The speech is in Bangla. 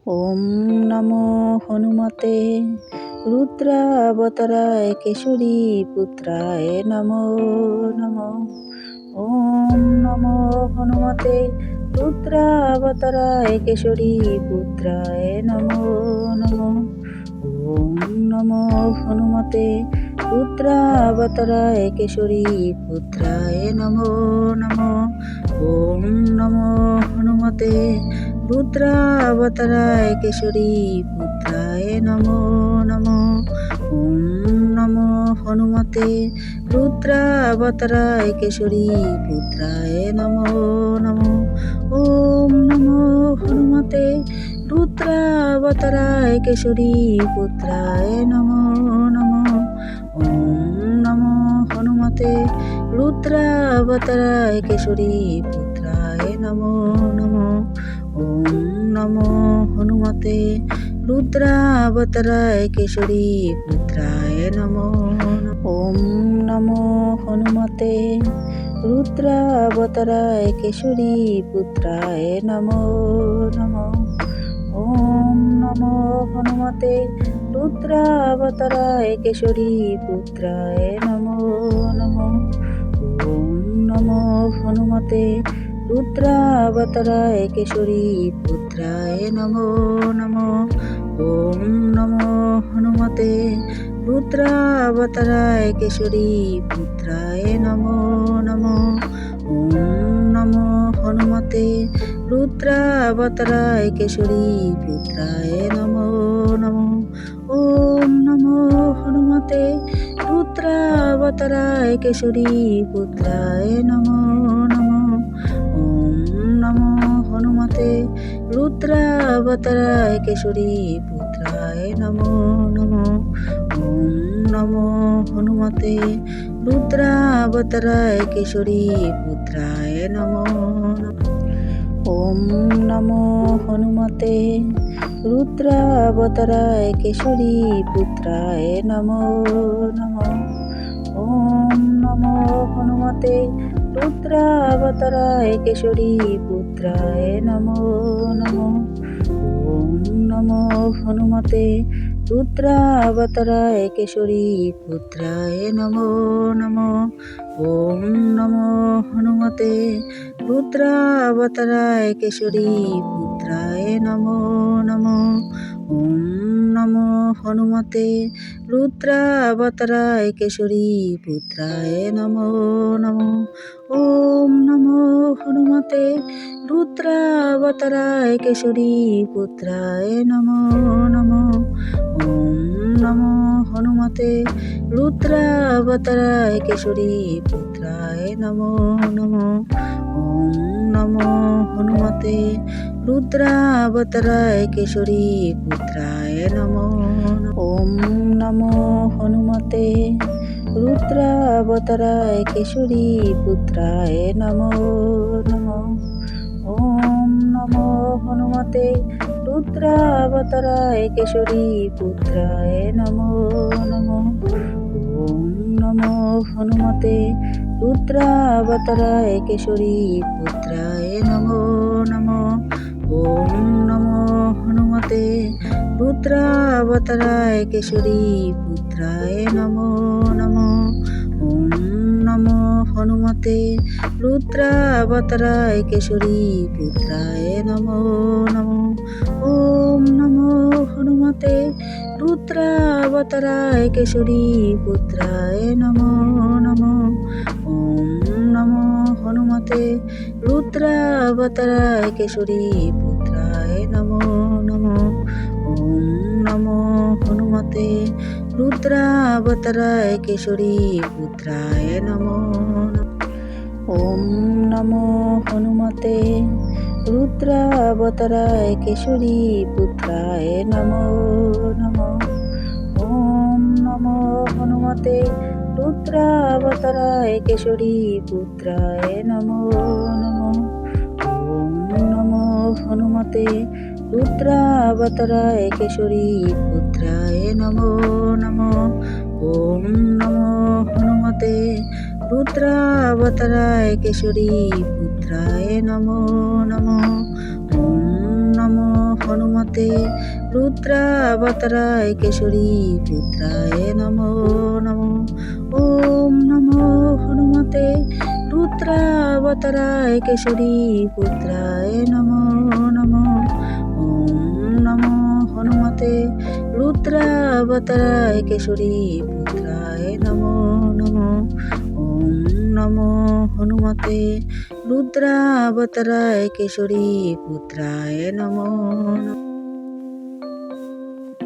ওম নমো হনুমতে রুদ্রাবতারায় কেশরী পুত্রায় নমো নমো। ওম নমো হনুমতে রুদ্রাবতারায় কেশরী পুত্রায় নমো নমো। ওম নমো হনুমতে রুদ্রাবতারায় কেশরী পুত্রায় নমো নমো। ওম নমো হনুমতে রুদ্রাবতারায় কেশরী পুত্রায় নমো নমো। ওম নমো হনুমতে রুদ্রাবতারায় কেশরী পুত্রায় নমো নমো। ওম নমো হনুমতে রুদ্রাবতারায় কেশরী পুত্রায় নমো নমো। ওম নমো হনুমতে রুদ্রাবতারায় কেশরী পুত্রায় নমো নমো। ওম নমো হনুমতে রুদ্রাবতারায় কেশরী পুত্রায় নমো। ওম নমো হনুমতে রুদ্রাবতারায় কেশরী পুত্রায় নমো নমো। ওম নমো হনুমতে রুদ্রাবতারায় কেশরী পুত্রায় নমো নমো। ওম নমো হনুমতে রুদ্রাবতারায় কেশরী পুত্রায় নমো নমো। ওম নমো হনুমতে রুদ্রাবতারায় কেশরী পুত্রায় নমো নমো। ওম নমো হনুমতে রুদ্রাবতারায় কেশরী পুত্রায় নমো নমো। ওম নমো হনুমতে রুদ্রাবতারায় কেশরী পুত্রায় নমো নমো। ওম নমো হনুমতে রুদ্রাবতারায় কেশরী পুত্রায় নমো নমো। ওম নমো হনুমতে রুদ্রাবতারায় কেশরী পুত্রায় নমো নমো। ওম নমো হনুমতে রুদ্রাবতারায় কেশরী পুত্রায় নমো নমো। ওম নমো হনুমতে রুদ্রাবতারায় কেশরী পুত্রায় নমো নমো। ওম নমো হনুমতে রুদ্রাবতারায় কেশরী পুত্রায় নমো নমো। ওম নমো হনুমতে রুদ্রাবতারায় কেশরী পুত্রায় নমো নমো। ওম নমো হনুমতে রুদ্রাবতারায় কেশরী পুত্রায় নমো নমো। ওম নমো হনুমতে রুদ্রাবতারায় কেশরী পুত্রায় নমো নমো। ওম নমো হনুমতে রুদ্রাবতারায় কেশরী পুত্রায় নমো নমো। ওম নমো হনুমতে রুদ্রাবতারায় কেশরী পুত্রায় নমো। ওম নমো হনুমতে রুদ্রাবতারায় কেশরী পুত্রায় নমো নমো। ওম নমো হনুমতে রুদ্রাবতারায় কেশরী পুত্রায় নমো নমো। ওম নমো হনুমতে রুদ্রাবতারায় কেশরী পুত্রায় নমো নমো। ওম নমো হনুমতে রুদ্রাবতারায় কেশরী পুত্রায় নমো নমো। ওম নমো হনুমতে রুদ্রাবতারায় কেশরী পুত্রায় নমো নমো। ওম নমো হনুমতে রুদ্রাবতারায় কেশরী পুত্রায় নমো নমো। ওম নমো হনুমতে রুদ্রাবতারায় কেশরী পুত্রায় নমো নমো। ওম নমো হনুমতে রুদ্রাবতারায় কেশরী পুত্রায় নমো। ওম নমো হনুমতে রুদ্রাবতারায় কেশরী পুত্রায় নমো নমো। ওম নমো হনুমতে রুদ্রাবতারায় কেশরী পুত্রায় নমো নমো। ওম নমো হনুমতে রুদ্রাবতারায় কেশরী পুত্রায় নমো নমো। ওম নমো হনুমতে রুদ্রাবতারায় কেশরী পুত্রায় নমো নমো। ওম নমো হনুমতে রুদ্রাবতারায় কেশরী পুত্রায় নমো নমো। ওম নমো হনুমতে রুদ্রাবতারায় কেশরী পুত্রায় নমো নমো। ওম নমো হনুমতে রুদ্রাবতারায় কেশরী পুত্রায় নমো নমো। ওম নমো হনুমতে রুদ্রাবতারায় কেশরী পুত্রায় নমো নমো।